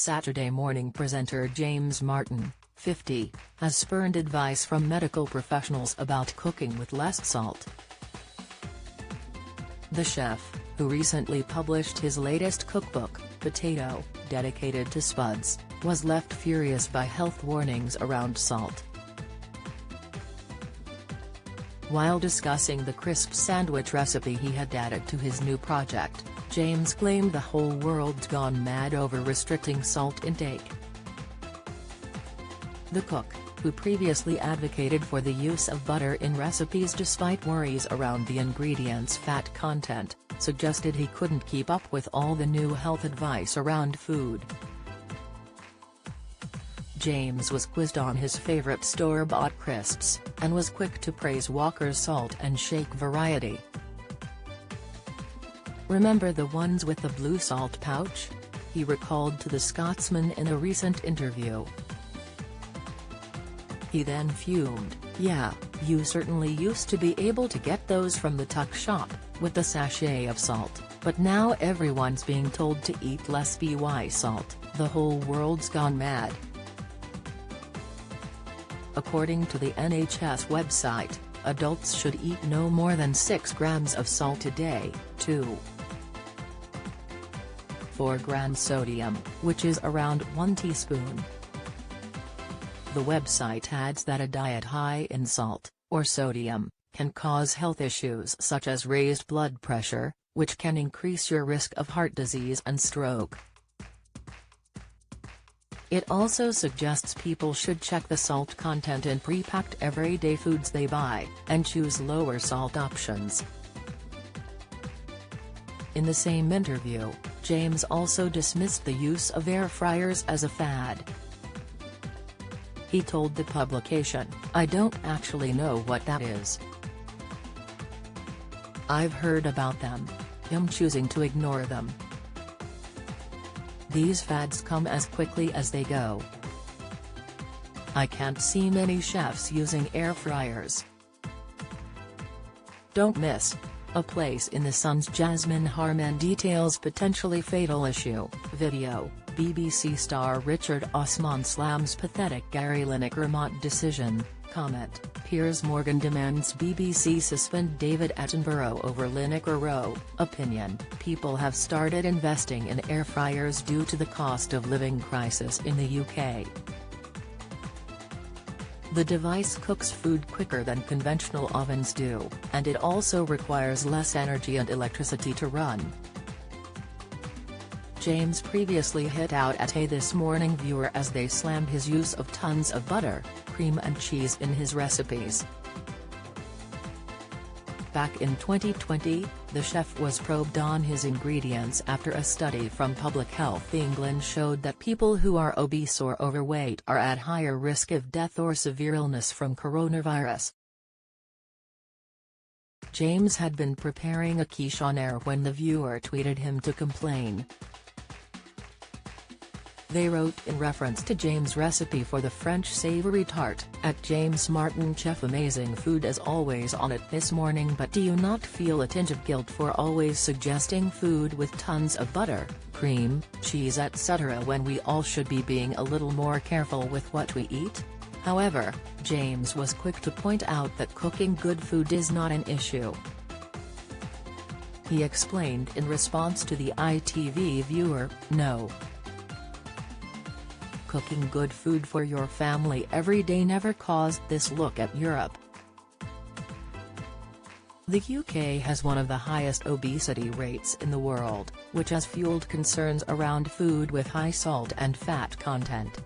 Saturday morning presenter James Martin, 50, has spurned advice from medical professionals about cooking with less salt. The chef, who recently published his latest cookbook, Potato, dedicated to spuds, was left furious by health warnings around salt. While discussing the crisp sandwich recipe he had added to his new project, James claimed the whole world's gone mad over restricting salt intake. The cook, who previously advocated for the use of butter in recipes despite worries around the ingredient's fat content, suggested he couldn't keep up with all the new health advice around food. James was quizzed on his favorite store-bought crisps, and was quick to praise Walker's salt and shake variety. "Remember the ones with the blue salt pouch?" he recalled to the Scotsman in a recent interview. He then fumed, "Yeah, you certainly used to be able to get those from the tuck shop, with the sachet of salt, but now everyone's being told to eat less by salt, the whole world's gone mad." According to the NHS website, adults should eat no more than 6 grams of salt a day, 4 grams sodium, which is around 1 teaspoon. The website adds that a diet high in salt, or sodium, can cause health issues such as raised blood pressure, which can increase your risk of heart disease and stroke. It also suggests people should check the salt content in pre-packed everyday foods they buy, and choose lower salt options. In the same interview, James also dismissed the use of air fryers as a fad. He told the publication, "I don't actually know what that is. I've heard about them. I'm choosing to ignore them. These fads come as quickly as they go. I can't see many chefs using air fryers." Don't miss. A Place in the Sun's Jasmine Harman details potentially fatal issue, video, BBC star Richard Osman slams pathetic Gary Lineker Mott decision, comment, Piers Morgan demands BBC suspend David Attenborough over Lineker row, opinion, people have started investing in air fryers due to the cost of living crisis in the UK. The device cooks food quicker than conventional ovens do, and it also requires less energy and electricity to run. James previously hit out at a This Morning viewer as they slammed his use of tons of butter, cream and cheese in his recipes. Back in 2020, the chef was probed on his ingredients after a study from Public Health England showed that people who are obese or overweight are at higher risk of death or severe illness from coronavirus. James had been preparing a quiche on air when the viewer tweeted him to complain. They wrote in reference to James' recipe for the French savoury tart, @James Martin Chef amazing food as always on it this morning, but do you not feel a tinge of guilt for always suggesting food with tons of butter, cream, cheese etc. when we all should be being a little more careful with what we eat? However, James was quick to point out that cooking good food is not an issue. He explained in response to the ITV viewer, "No. Cooking good food for your family every day never caused this. Look at Europe. The UK has one of the highest obesity rates in the world, which has fueled concerns around food with high salt and fat content."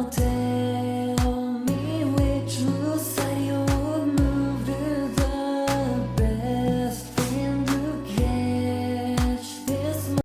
notte